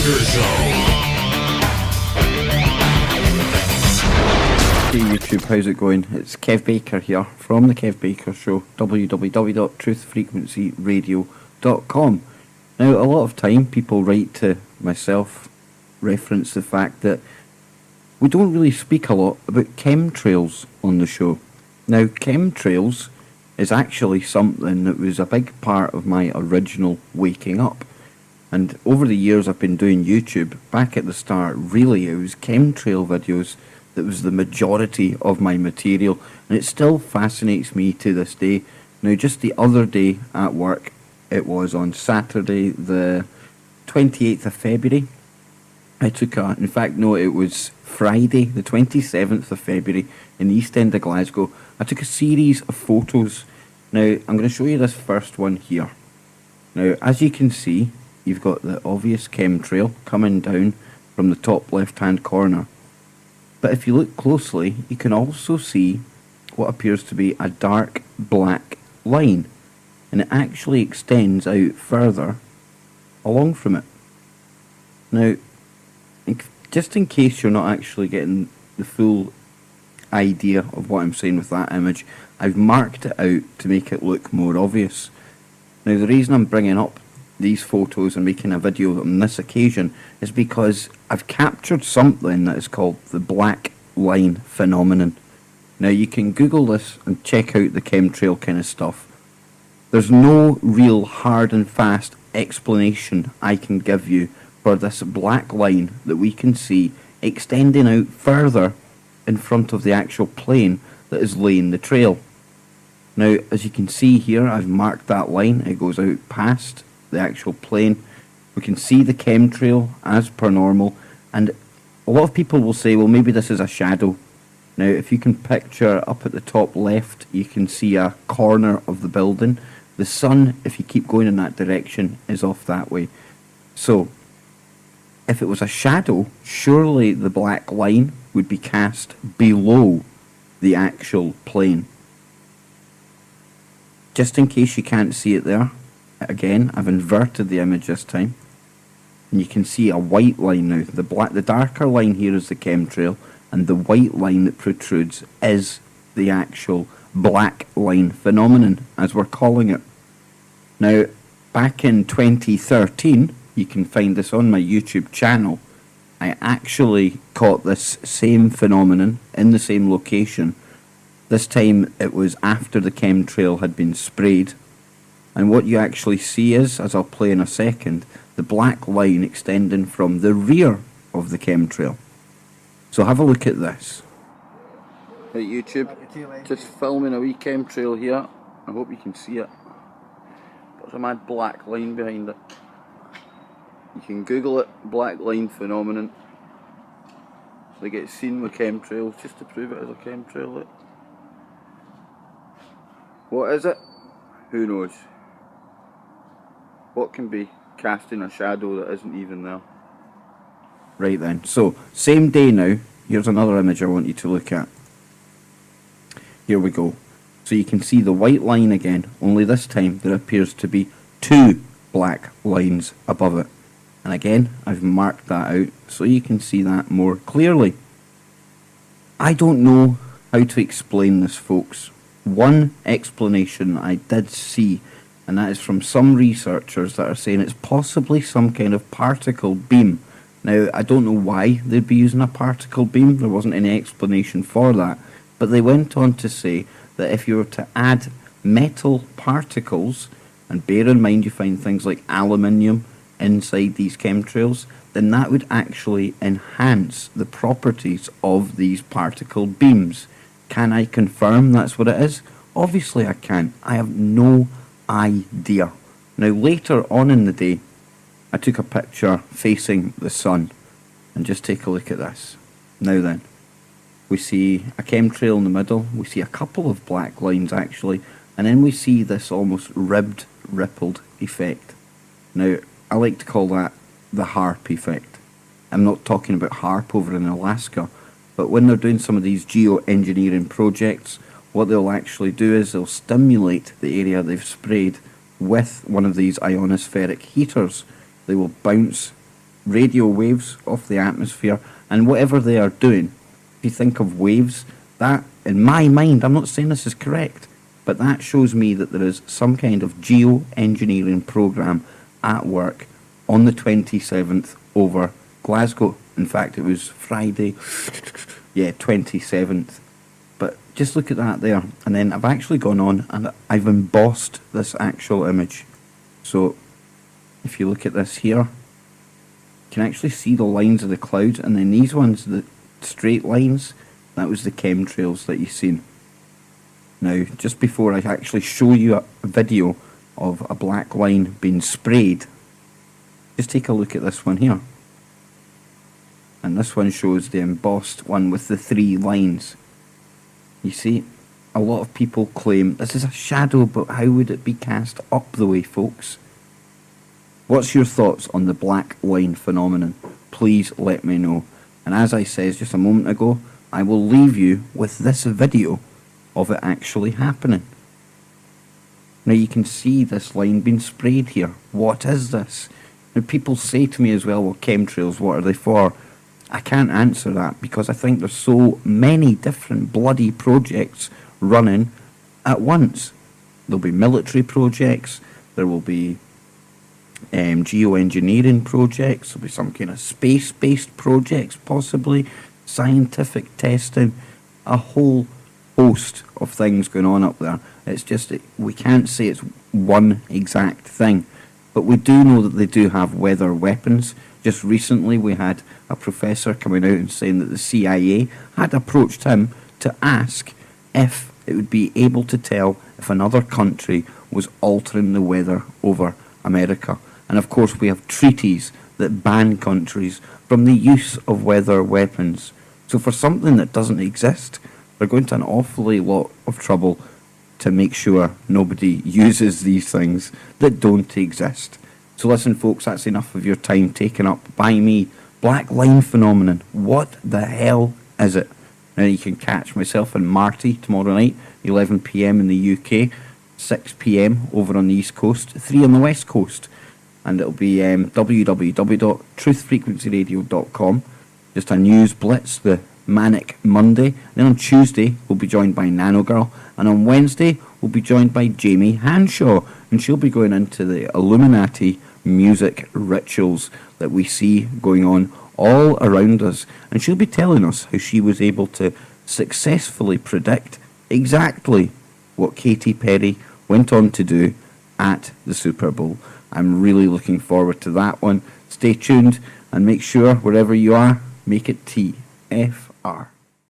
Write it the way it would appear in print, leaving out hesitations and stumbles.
Baker Show. Hey YouTube, how's it going? It's Kev Baker here from the Kev Baker Show, www.truthfrequencyradio.com. Now, a lot of time people write to myself, reference the fact that we don't really speak a lot about chemtrails on the show. Now, chemtrails is actually something that was a big part of my original waking up. And over the years I've been doing YouTube, back at the start, really it was chemtrail videos that was the majority of my material, and it still fascinates me to this day. Now, just the other day at work, it was on Saturday the 28th of February, it was Friday the 27th of February in the East End of Glasgow. I took a series of photos. Now, I'm going to show you this first one here. Now, as you can see, you've got the obvious chemtrail coming down from the top left hand corner. But if you look closely, you can also see what appears to be a dark black line. And it actually extends out further along from it. Now, just in case you're not actually getting the full idea of what I'm saying with that image, I've marked it out to make it look more obvious. Now, the reason I'm bringing up these photos and making a video on this occasion is because I've captured something that is called the black line phenomenon. Now, you can Google this and check out the chemtrail kind of stuff. There's no real hard and fast explanation I can give you for this black line that we can see extending out further in front of the actual plane that is laying the trail. Now, as you can see here, I've marked that line. It goes out past the actual plane. We can see the chemtrail as per normal, and a lot of people will say, well, maybe this is a shadow. Now, if you can picture up at the top left, you can see a corner of the building. The sun, if you keep going in that direction, is off that way. So, if it was a shadow, surely the black line would be cast below the actual plane. Just in case you can't see it there, again, I've inverted the image this time, and you can see a white line now. The darker line here is the chemtrail, and the white line that protrudes is the actual black line phenomenon, as we're calling it. Now, back in 2013, you can find this on my YouTube channel, I actually caught this same phenomenon in the same location. This time it was after the chemtrail had been sprayed. And what you actually see is, as I'll play in a second, the black line extending from the rear of the chemtrail. So have a look at this. Hey YouTube, just filming a wee chemtrail here. I hope you can see it. There's a mad black line behind it. You can Google it, black line phenomenon. They get seen with chemtrails just to prove it as a chemtrail. Look. What is it? Who knows? What can be casting a shadow that isn't even there? Right then, so same day now. Here's another image I want you to look at. Here we go. So you can see the white line again, only this time there appears to be two black lines above it. And again, I've marked that out so you can see that more clearly. I don't know how to explain this, folks. One explanation I did see, and that is from some researchers that are saying it's possibly some kind of particle beam. Now, I don't know why they'd be using a particle beam. There wasn't any explanation for that. But they went on to say that if you were to add metal particles, and bear in mind you find things like aluminium inside these chemtrails, then that would actually enhance the properties of these particle beams. Can I confirm that's what it is? Obviously I can. I have no idea. Now, later on in the day, I took a picture facing the sun, and just take a look at this. Now then, we see a chemtrail in the middle, we see a couple of black lines actually, and then we see this almost ribbed, rippled effect. Now, I like to call that the HARP effect. I'm not talking about HARP over in Alaska, but when they're doing some of these geoengineering projects, what they'll actually do is they'll stimulate the area they've sprayed with one of these ionospheric heaters. They will bounce radio waves off the atmosphere, and whatever they are doing, if you think of waves, that, in my mind, I'm not saying this is correct, but that shows me that there is some kind of geoengineering program at work on the 27th over Glasgow. In fact, it was Friday, 27th. But just look at that there. And then I've actually gone on and I've embossed this actual image. So if you look at this here, you can actually see the lines of the clouds, and then these ones, the straight lines, that was the chemtrails that you've seen. Now, just before I actually show you a video of a black line being sprayed, just take a look at this one here. And this one shows the embossed one with the 3 lines. You see, a lot of people claim this is a shadow, but how would it be cast up the way, folks? What's your thoughts on the black line phenomenon? Please let me know. And as I said just a moment ago, I will leave you with this video of it actually happening. Now you can see this line being sprayed here. What is this? Now people say to me as well, well, chemtrails, what are they for? I can't answer that because I think there's so many different bloody projects running at once. There'll be military projects, there will be geoengineering projects, there'll be some kind of space-based projects possibly, scientific testing, a whole host of things going on up there. It's just, we can't say it's one exact thing, but we do know that they do have weather weapons. Just recently we had a professor coming out and saying that the CIA had approached him to ask if it would be able to tell if another country was altering the weather over America. And of course we have treaties that ban countries from the use of weather weapons. So for something that doesn't exist, they're going to an awfully lot of trouble to make sure nobody uses these things that don't exist. So listen folks, that's enough of your time taken up by me. Black line phenomenon, what the hell is it? Now you can catch myself and Marty tomorrow night, 11 PM in the UK, 6 PM over on the East Coast, 3 on the West Coast. And it'll be www.truthfrequencyradio.com. Just a news blitz, the Manic Monday. Then on Tuesday we'll be joined by Nano Girl, and on Wednesday we'll be joined by Jamie Hanshaw, and she'll be going into the Illuminati music rituals that we see going on all around us, and she'll be telling us how she was able to successfully predict exactly what Katy Perry went on to do at the Super Bowl. I'm really looking forward to that one. Stay tuned and make sure wherever you are, make it TFR.